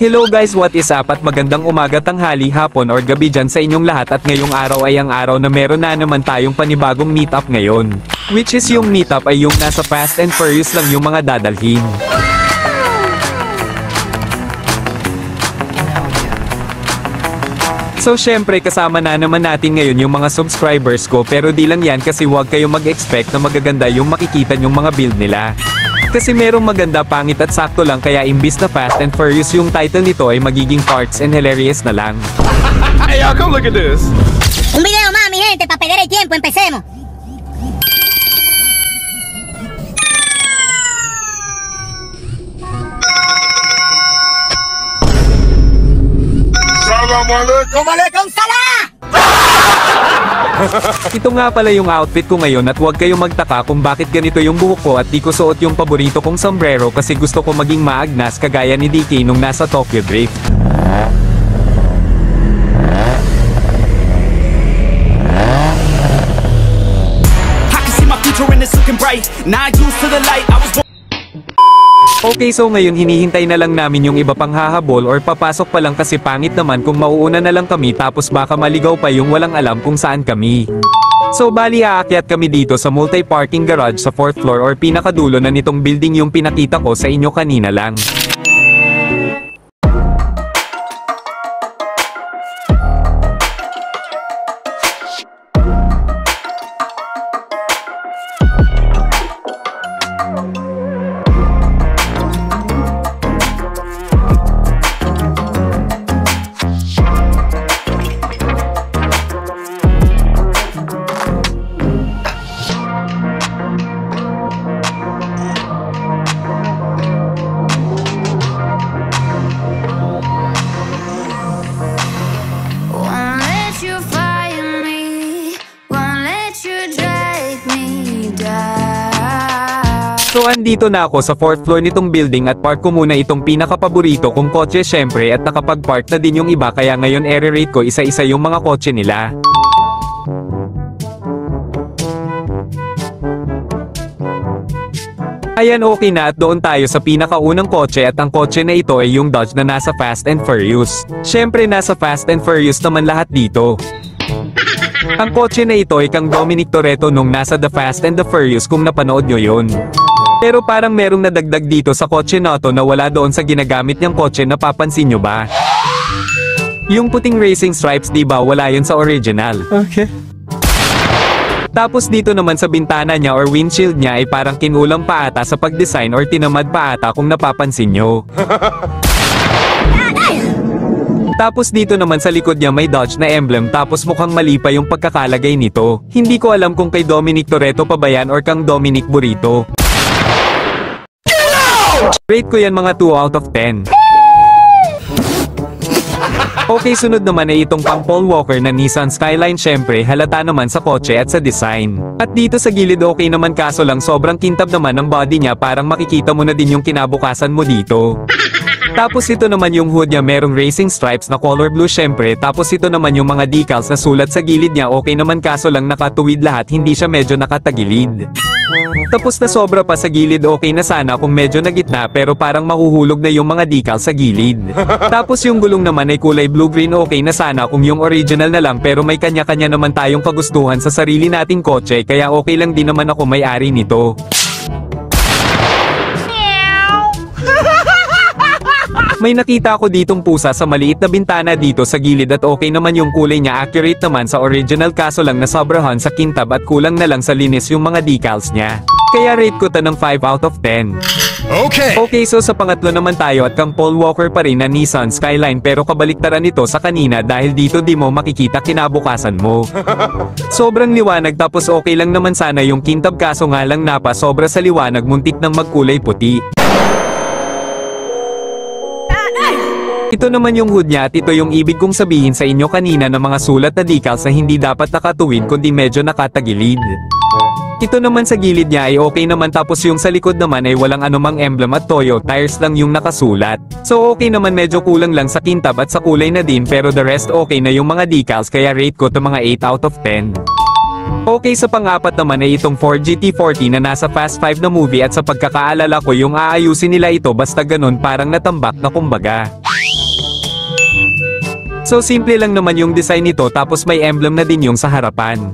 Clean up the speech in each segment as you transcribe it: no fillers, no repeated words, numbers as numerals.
Hello guys, what is up at magandang umaga, tanghali, hapon or gabi dyan sa inyong lahat at ngayong araw ay ang araw na meron na naman tayong panibagong meetup ngayon. Which is yung meetup ay yung nasa Fast and Furious lang yung mga dadalhin. So syempre kasama na naman natin ngayon yung mga subscribers ko pero di lang yan kasi huwag kayong mag-expect na magaganda yung makikita yung mga build nila. Kasi merong maganda, pangit at sakto lang kaya imbis na Fast and Furious yung title nito ay magiging Parts and Hilarious na lang. Hey y'all, come look at this. Un video más, mi gente, para perder el tiempo, empecemos. Assalamualaikum. Waalaikumsalam! Ito nga pala yung outfit ko ngayon at huwag kayong magtaka kung bakit ganito yung buhok ko at di ko suot yung paborito kong sombrero kasi gusto ko maging maagnas kagaya ni DK nung nasa Tokyo Drift. Okay, so ngayon hinihintay na lang namin yung iba pang hahabol or papasok pa lang kasi pangit naman kung mauuna na lang kami tapos baka maligaw pa yung walang alam kung saan kami. So bali aakyat kami dito sa multi-parking garage sa 4th floor or pinakadulo na nitong building yung pinakita ko sa inyo kanina lang. So andito na ako sa 4th floor nitong building at park ko muna itong pinakapaborito kong kotse syempre at nakapag-park na din yung iba kaya ngayon i-rate ko isa-isa yung mga kotse nila. Ayan, okay na at doon tayo sa pinakaunang kotse at ang kotse na ito ay yung Dodge na nasa Fast and Furious. Syempre nasa Fast and Furious naman lahat dito. Ang kotse na ito ay kang Dominic Toretto nung nasa The Fast and the Furious kung napanood nyo yun. Pero parang merong nadagdag dito sa kotse na to na wala doon sa ginagamit niyang kotse, napapansin nyo ba? Yung puting racing stripes, diba wala yun sa original? Okay. Tapos dito naman sa bintana niya or windshield niya ay parang kinulang pa ata sa pag-design or tinamad pa ata kung napapansin nyo. Tapos dito naman sa likod niya may Dodge na emblem tapos mukhang mali pa yung pagkakalagay nito. Hindi ko alam kung kay Dominic Toretto pa ba yan or kang Dominic Burrito. Rate ko yan mga 2 out of 10. Okay, sunod naman ay itong pang Paul Walker na Nissan Skyline, syempre halata naman sa kotse at sa design. At dito sa gilid okay naman kaso lang sobrang kintab naman ng body niya, parang makikita mo na din yung kinabukasan mo dito. Tapos ito naman yung hood niya, merong racing stripes na color blue syempre, tapos ito naman yung mga decals na sulat sa gilid niya, okay naman kaso lang nakatuwid lahat, hindi siya medyo nakatagilid. Tapos na sobra pa sa gilid, okay na sana kung medyo na gitna pero parang mahuhulog na yung mga decals sa gilid. Tapos yung gulong naman ay kulay blue-green, okay na sana kung yung original na lang pero may kanya-kanya naman tayong kagustuhan sa sarili nating kotse kaya okay lang din naman ako may-ari nito. May nakita ako ditong pusa sa maliit na bintana dito sa gilid at okay naman yung kulay niya, accurate naman sa original kaso lang nasobrahan sa kintab at kulang na lang sa linis yung mga decals niya. Kaya rate ko ta ng 5 out of 10. Okay, so sa pangatlo naman tayo at kang Paul Walker pa rin na Nissan Skyline pero kabaliktaran ito sa kanina dahil dito di mo makikita kinabukasan mo. Sobrang liwanag tapos okay lang naman sana yung kintab kaso nga lang napa sobra sa liwanag, muntik ng magkulay puti. Ito naman yung hood niya at ito yung ibig kong sabihin sa inyo kanina na mga sulat na decals na hindi dapat nakatuwid kundi medyo nakatagilid. Ito naman sa gilid niya ay okay naman tapos yung sa likod naman ay walang anumang emblem at Toyo tires lang yung nakasulat. So okay naman, medyo kulang lang sa kintab at sa kulay na din pero the rest okay na yung mga decals kaya rate ko to mga 8 out of 10. Okay, sa pang-apat naman ay itong Ford GT40 na nasa Fast 5 na movie at sa pagkakaalala ko yung aayusin nila ito basta ganun parang natambak na kumbaga. So simple lang naman yung design nito tapos may emblem na din yung sa harapan.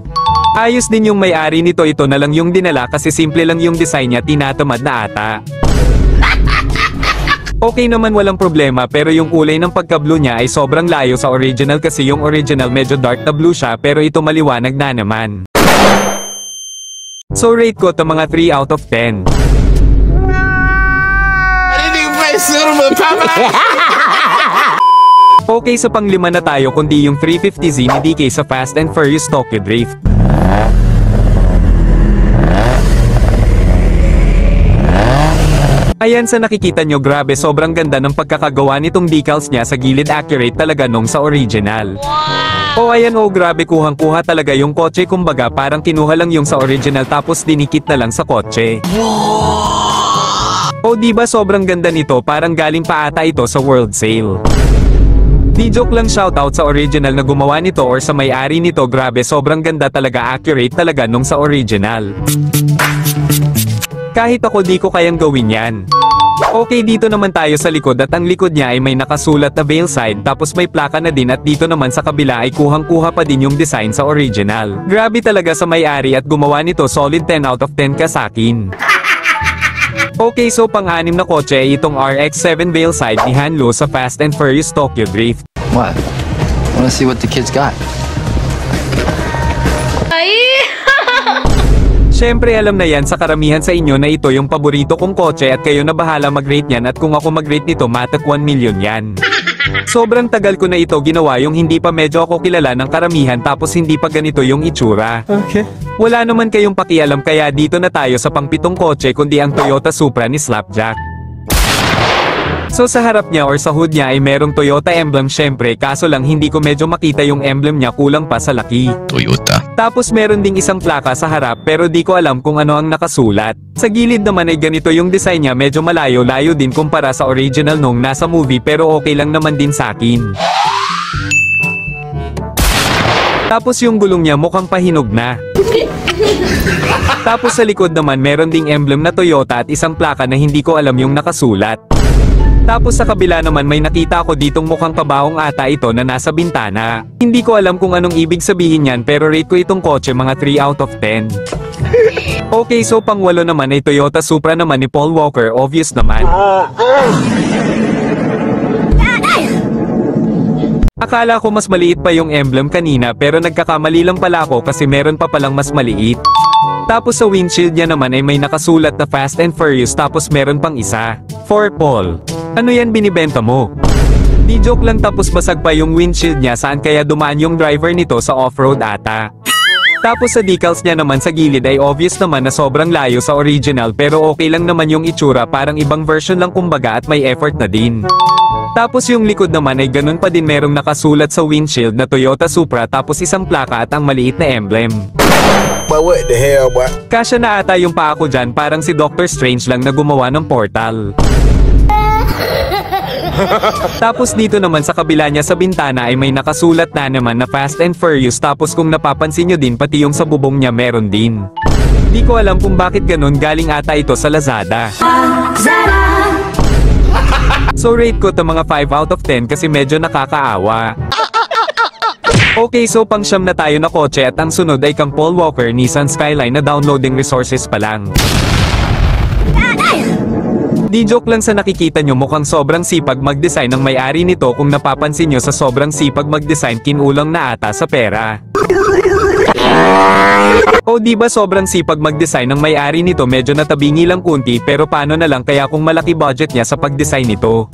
Ayos din yung may-ari nito, ito na lang yung dinala kasi simple lang yung design niya, tinatamad na ata. Okay naman, walang problema, pero yung kulay ng pagka-blue niya ay sobrang layo sa original kasi yung original medyo dark na blue siya pero ito maliwanag na naman. So rate ko to mga 3 out of 10. Okay, sa panglima na tayo kundi yung 350Z ni DK sa Fast and Furious Tokyo Drift. Ayan, sa nakikita nyo, grabe sobrang ganda ng pagkakagawa nitong decals niya sa gilid, accurate talaga nung sa original. Oh ayan, oh grabe, kuhang-kuha talaga yung kotse, kumbaga parang kinuha lang yung sa original tapos dinikit na lang sa kotse. Oh diba sobrang ganda nito, parang galing pa ata ito sa World Sale. Di joke lang, shoutout sa original na gumawa nito or sa may-ari nito, grabe sobrang ganda talaga, accurate talaga nung sa original. Kahit ako di ko kayang gawin yan. Okay, dito naman tayo sa likod at ang likod niya ay may nakasulat na veil side tapos may plaka na din at dito naman sa kabila ay kuhang-kuha pa din yung design sa original. Grabe talaga sa may-ari at gumawa nito, solid 10 out of 10 ka sa akin. Okay, so pang-anim na kotse ay itong RX-7 veil side ni Hanlo sa Fast and Furious Tokyo Drift. What? Wanna see what the kids got? Siyempre alam na yan sa karamihan sa inyo na ito yung paborito kong kotse at kayo na bahala mag-rate yan, at kung ako mag-rate nito matak 1 million yan. Sobrang tagal ko na ito ginawa, yung hindi pa medyo ako kilala ng karamihan tapos hindi pa ganito yung itsura. Okay. Wala naman kayong pakialam kaya dito na tayo sa pang-pitong kotse kundi ang Toyota Supra ni Slapjack. So sa harap niya or sa hood niya ay merong Toyota emblem syempre, kaso lang hindi ko medyo makita yung emblem niya, kulang pa sa laki. Toyota. Tapos meron ding isang plaka sa harap pero di ko alam kung ano ang nakasulat. Sa gilid naman ay ganito yung design niya, medyo malayo-layo din kumpara sa original nung nasa movie pero okay lang naman din sa akin. Tapos yung gulong niya mukhang pahinog na. Tapos sa likod naman meron ding emblem na Toyota at isang plaka na hindi ko alam yung nakasulat. Tapos sa kabila naman may nakita ko ditong mukhang pabaong ata ito na nasa bintana. Hindi ko alam kung anong ibig sabihin yan pero rate ko itong kotse mga 3 out of 10. Okay, so pang-walo naman ay Toyota Supra naman ni Paul Walker, obvious naman. Akala ko mas maliit pa yung emblem kanina pero nagkakamali lang pala ako kasi meron pa palang mas maliit. Tapos sa windshield niya naman ay may nakasulat na Fast and Furious tapos meron pang isa. For Paul. Ano yan binibenta mo? Di joke lang, tapos basag pa yung windshield niya, saan kaya dumaan yung driver nito, sa off-road ata. Tapos sa decals niya naman sa gilid ay obvious naman na sobrang layo sa original pero okay lang naman yung itsura, parang ibang version lang kumbaga at may effort na din. Tapos yung likod naman ay ganun pa din, merong nakasulat sa windshield na Toyota Supra tapos isang plaka at ang maliit na emblem. But what the hell, boy? Kasya na ata yung paa ko dyan, parang si Doctor Strange lang na gumawa ng portal. Tapos dito naman sa kabila niya sa bintana ay may nakasulat na naman na Fast and Furious tapos kung napapansin nyo din pati yung sa bubong niya meron din. Di ko alam kung bakit ganun, galing ata ito sa Lazada. So rate ko to mga 5 out of 10 kasi medyo nakakaawa. Okay, so pang-siyam na tayo na kotse at ang sunod ay kang Paul Walker Nissan Skyline na downloading resources pa lang. Di joke lang, sa nakikita nyo mukhang sobrang sipag mag-design ng may-ari nito, kung napapansin nyo sa sobrang sipag mag-design kinulang na ata sa pera. O diba sobrang sipag mag-design ng may-ari nito, medyo natabingi lang kunti pero paano na lang kaya kung malaki budget niya sa pag-design nito.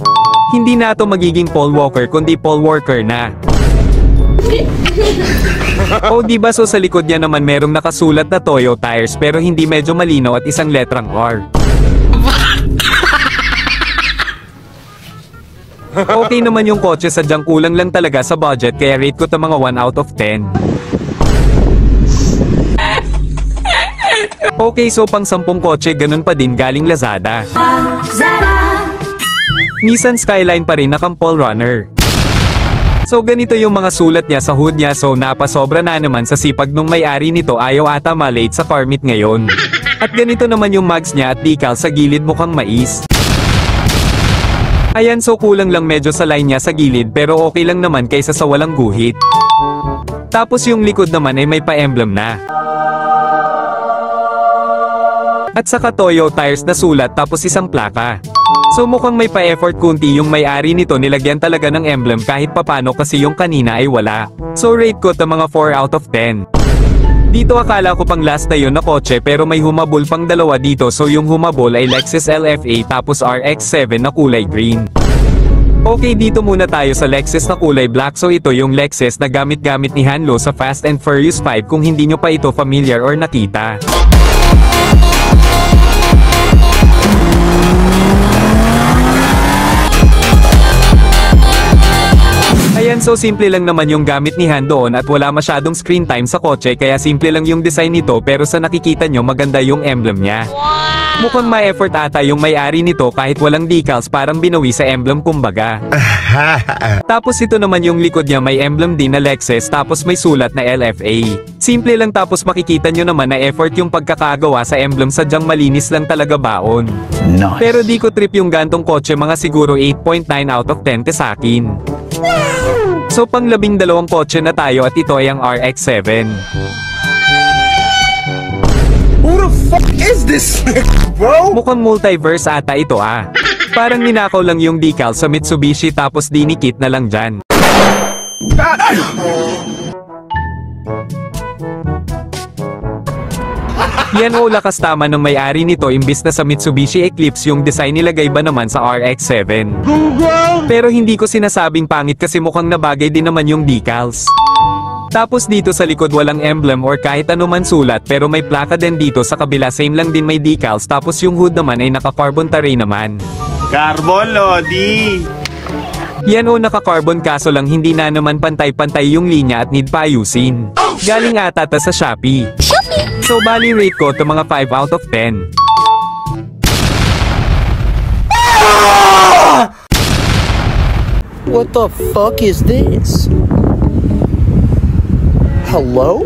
Hindi na ito magiging Paul Walker kundi Paul Walker na. O diba, so sa likod niya naman merong nakasulat na Toyo Tires pero hindi medyo malinaw at isang letrang R. Okay naman yung kotse, sadyang kulang lang talaga sa budget kaya rate ko to mga 1 out of 10. Okay, so pang 10 kotse ganun pa din, galing Lazada. Nissan Skyline pa rin na kang Paul Runner. So ganito yung mga sulat niya sa hood niya, so napasobra na naman sa sipag nung may-ari nito, ayaw ata malate sa car meet ngayon. At ganito naman yung mags niya at decal sa gilid, mukhang mais. Ayan, so kulang lang medyo sa line niya sa gilid pero okay lang naman kaysa sa walang guhit. Tapos yung likod naman ay may pa-emblem na. At saka Toyo tires na sulat tapos isang plaka. So mukhang may pa-effort kunti yung may-ari nito, nilagyan talaga ng emblem kahit papano kasi yung kanina ay wala. So rate ko ta mga 4 out of 10. Dito akala ko pang last na yun na kotse pero may humabol pang dalawa dito, so yung humabol ay Lexus LFA tapos RX-7 na kulay green. Okay, dito muna tayo sa Lexus na kulay black. So ito yung Lexus na gamit-gamit ni Hanlo sa Fast and Furious 5 kung hindi nyo pa ito familiar or nakita. Ayan, so simple lang naman yung gamit ni Han doon at wala masyadong screen time sa kotse kaya simple lang yung design nito pero sa nakikita nyo maganda yung emblem niya. Mukhang ma-effort ata yung may-ari nito kahit walang decals, parang binawi sa emblem kumbaga. Tapos ito naman yung likod niya, may emblem din na Lexus tapos may sulat na LFA. Simple lang tapos makikita nyo naman na effort yung pagkakagawa sa emblem, sadyang malinis lang talaga baon. Nice. Pero di ko trip yung gantong kotse, mga siguro 8.9 out of 10 sa akin. So pang 12 kotse na tayo at ito ay ang RX-7. Who the fuck is this, bro? Mukhang multiverse ata ito ah. Parang ninakaw lang yung decal sa Mitsubishi tapos dinikit na lang dyan. Yan o, lakas tama ng may-ari nito, imbis na sa Mitsubishi Eclipse yung design, nilagay ba naman sa RX-7. Pero hindi ko sinasabing pangit kasi mukhang nabagay din naman yung decals. Tapos dito sa likod walang emblem or kahit anuman sulat pero may plaka din dito sa kabila, same lang din may decals, tapos yung hood naman ay naka-carbon tray naman. Carbon Lodi! Yan o, naka-carbon kaso lang hindi na naman pantay-pantay yung linya at need pa ayusin. Galing ata ta sa Shopee. So bali rate ko to mga 5 out of 10. What the fuck is this? Hello?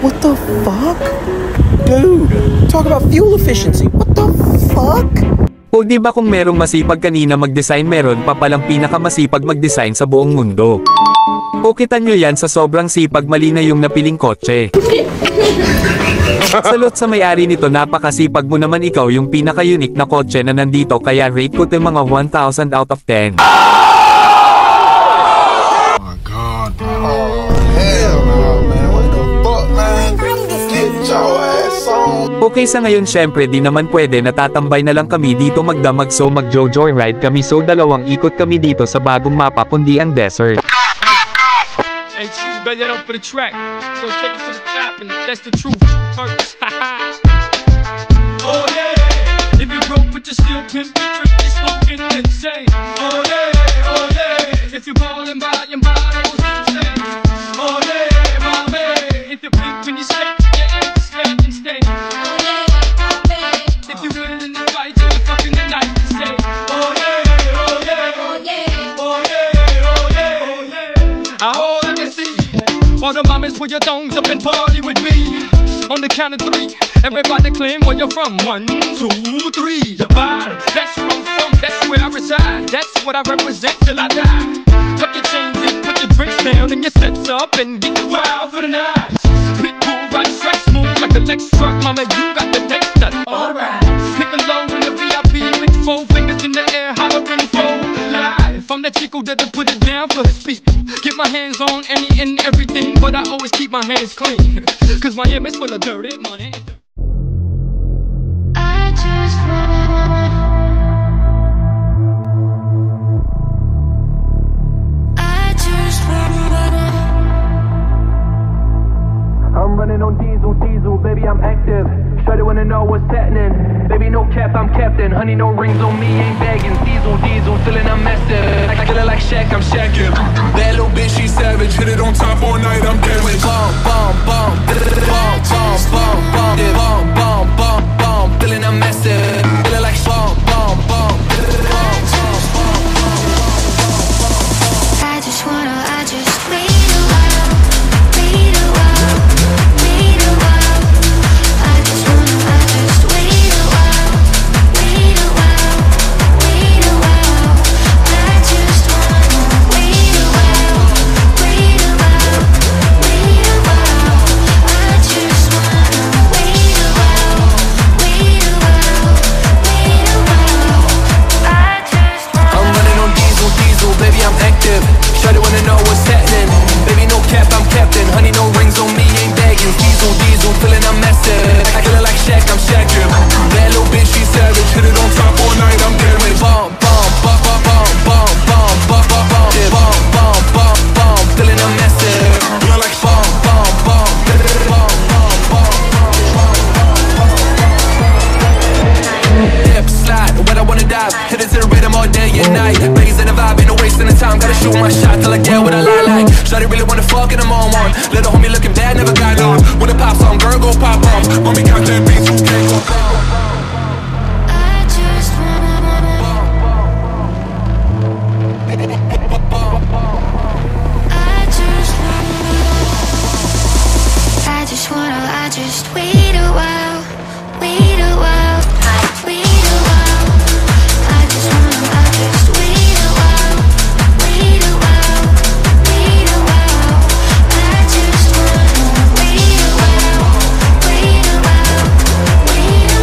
What the fuck? Dude, talk about fuel efficiency. What the fuck? O di ba kung merong masipag kanina mag-design, meron pa palang pinakamasipag mag-design sa buong mundo. O kita nyo yan, sa sobrang sipag mali na yung napiling kotse. Salot sa may-ari nito, napakasipag mo naman, ikaw yung pinaka-unique na kotse na nandito, kaya rate ko to mga 1,000 out of 10. Okay, sa ngayon syempre di naman pwede, natatambay na lang kami dito magdamag, so mag-joyride kami, so 2 ikot kami dito sa bagong mapa kundi ang desert. And you better up for the track, so take it to the top, and that's the truth. Oh yeah, if you broke but you still pimp, you trip, you smoking insane. Oh yeah, if you ballin' by your body, what's insane? Oh yeah, my man, if you blink when you say, your ex stand and stay. Oh yeah, if you willing to fight, you're fucking the night to say. Oh yeah, oh yeah, oh yeah, oh yeah, oh yeah, oh yeah. All I can see, all the mamas put your thongs up and party with me. On the count of 3, everybody claim where you're from. 1, 2, 3, the bottom. That's where I'm from, that's where I reside. That's what I represent till I die. Tuck your chains in, put your drinks down, and your sets up and get wild for the night. Pitbull ride stress, move like the next truck, mama, you got the next nut. Alright, pick a low in the VIP with 4 fingers in the air, hollering for life. I'm that chico that'll put it down for his people. Get my hands on any and everything, but I always keep my hands clean. Cause my image full of dirty money. I just wanna I'm running on diesel, baby, I'm active. Shawty wanna know what's happening. Baby, no cap, I'm captain. Honey, no rings on me, ain't bagging. Diesel, feeling I'm massive. I feeling like Shaq, I'm Shaqin'. That little bitch, she savage. Hit it on top all night, I'm damaged. Bomb, bomb, bomb, bomb, bomb, bomb, bomb, bomb, bomb, bomb. Feeling I'm massive. Feeling like bomb, bomb, bomb, bomb, bomb. I just wait a while, wait a while, wait a while. I just wait a while, wait a while. day and night. Blazing the vibe, ain't no wasting the time. Gotta shoot my shot till I get what I like. Shawty really wanna fuck in the moment. Little homie looking bad, never got long. When the pop song, girl go pop off. When we count them beats, who can't go wrong? I just wanna I just wait a while, wait a while, wait a while. I just wait a while, wait a while, wait a while. I just wanna wait a while, wait a while, wait a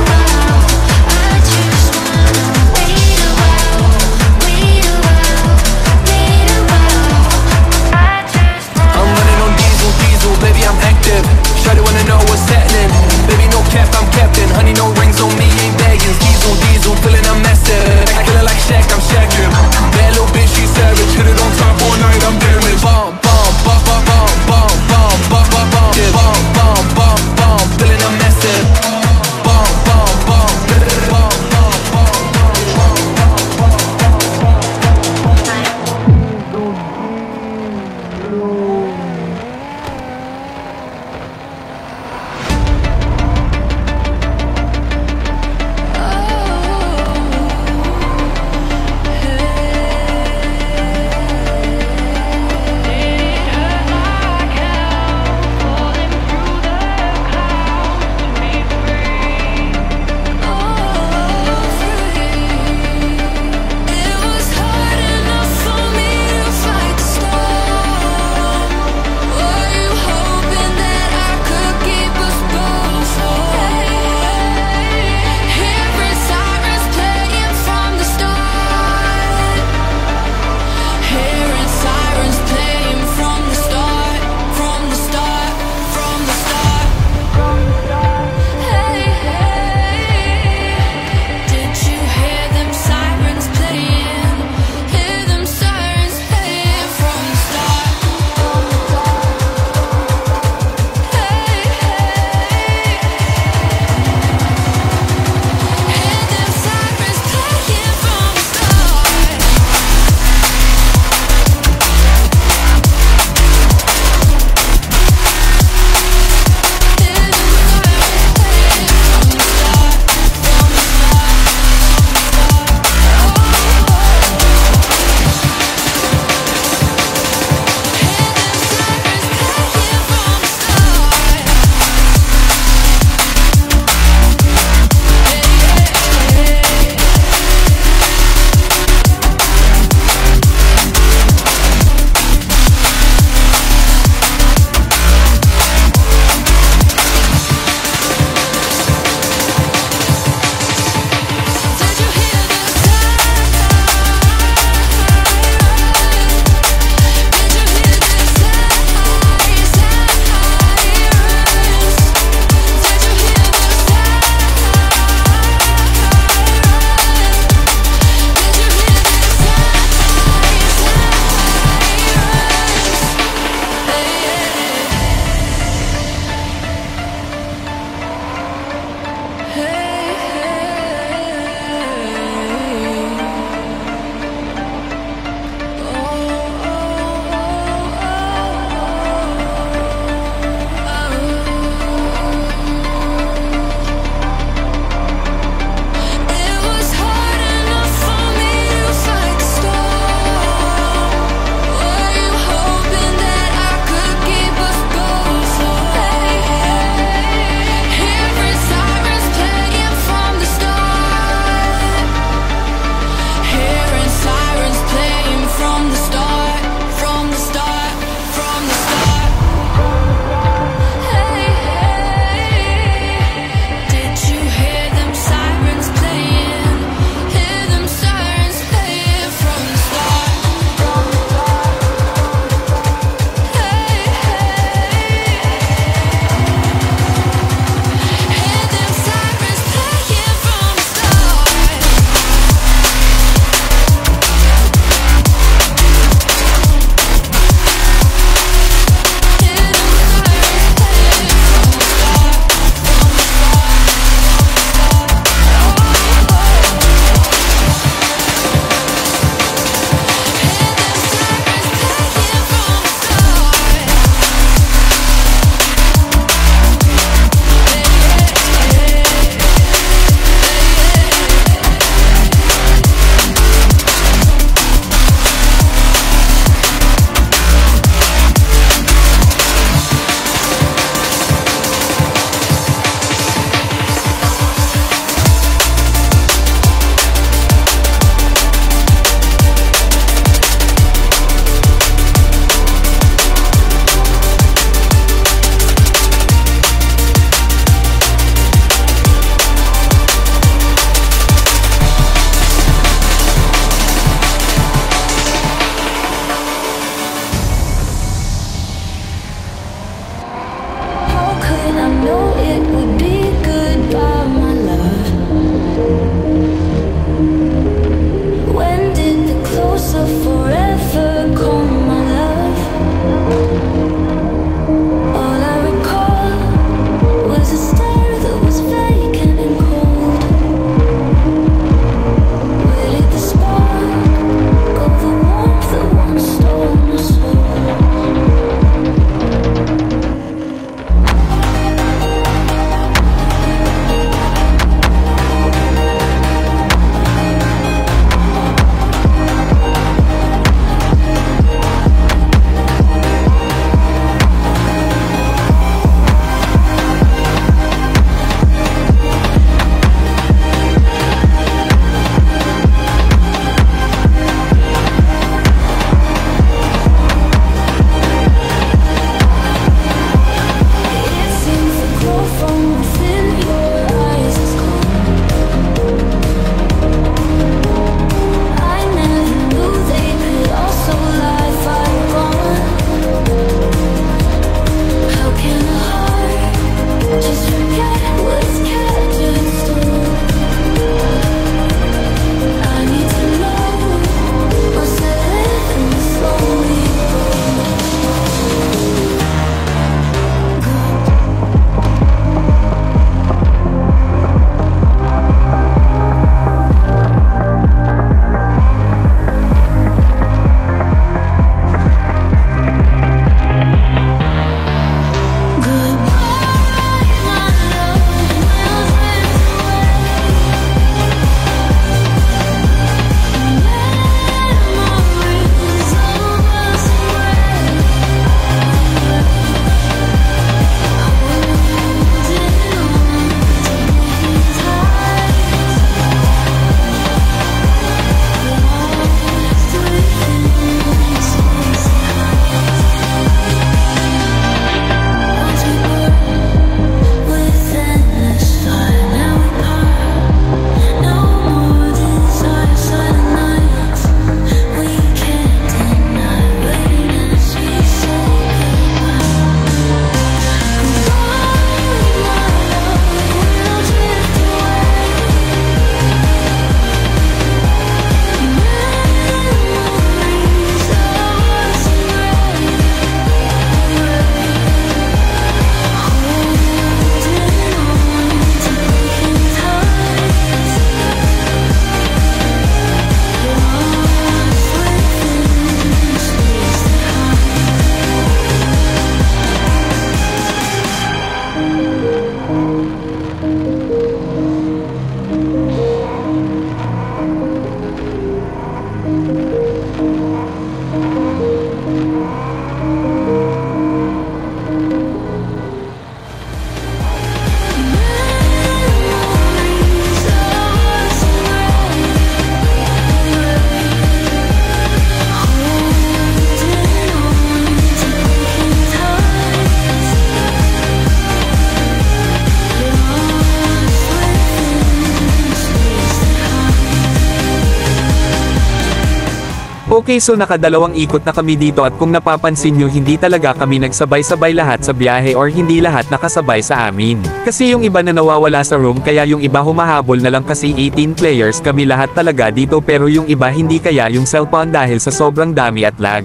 Okay, so nakadalawang ikot na kami dito at kung napapansin nyo hindi talaga kami nagsabay-sabay lahat sa biyahe or hindi lahat nakasabay sa amin. Kasi yung iba na nawawala sa room kaya yung iba humahabol na lang kasi 18 players kami lahat talaga dito pero yung iba hindi kaya yung cellphone dahil sa sobrang dami at lag.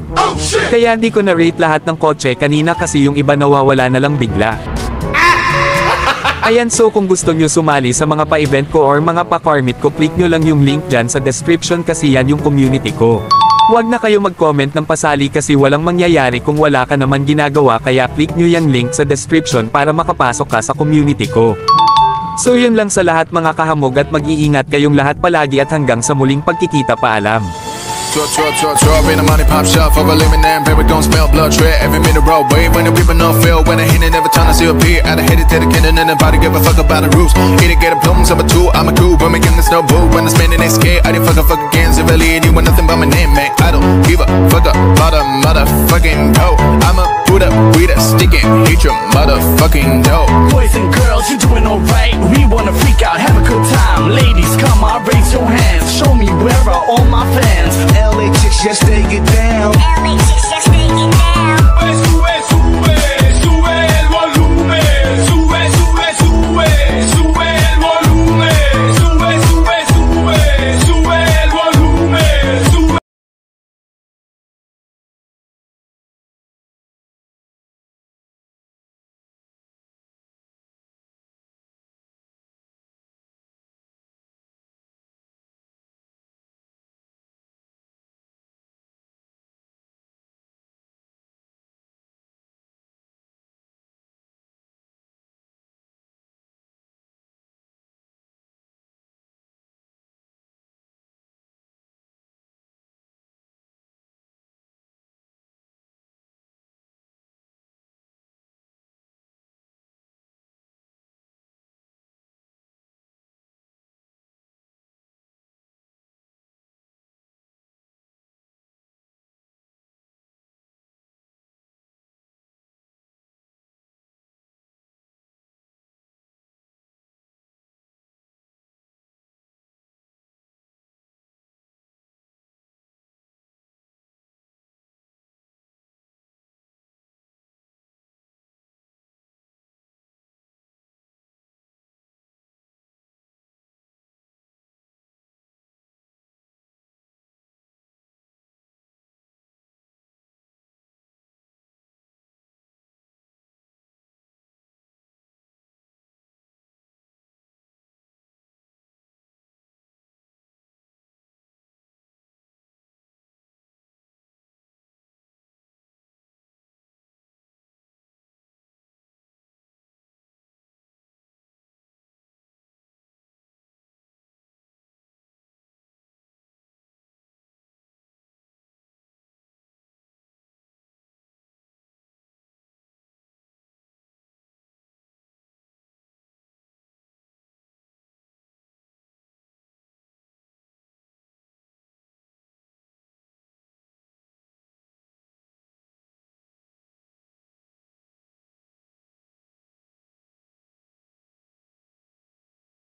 Kaya hindi ko na-rate lahat ng kotse kanina kasi yung iba nawawala na lang bigla. Ayan, so kung gusto nyo sumali sa mga pa-event ko or mga pa-car meet ko, click nyo lang yung link dyan sa description kasi yan yung community ko. Huwag na kayo mag-comment ng pasali kasi walang mangyayari kung wala ka naman ginagawa kaya click nyo yung link sa description para makapasok ka sa community ko. So yun lang sa lahat mga kahamog at mag-iingat kayong lahat palagi at hanggang sa muling pagkikita, paalam. Drop in the money pop shop for a living and paper gon' smell blood tread every minute roadway when the people don't feel when I hit it every time I see a peer I hit it to the cannon and nobody give a fuck about the rules eat it get a plums of a two I'm a cool but making the snow boo when I'm spending they scared I didn't fuck again so really anyone nothing but my name man I don't give a fuck about a motherfucking hoe I'm a Buddha we the sticking hate your motherfucking dough. Boys and girls you doing alright we wanna freak out have a good time ladies come on raise your hands show me where are all my fans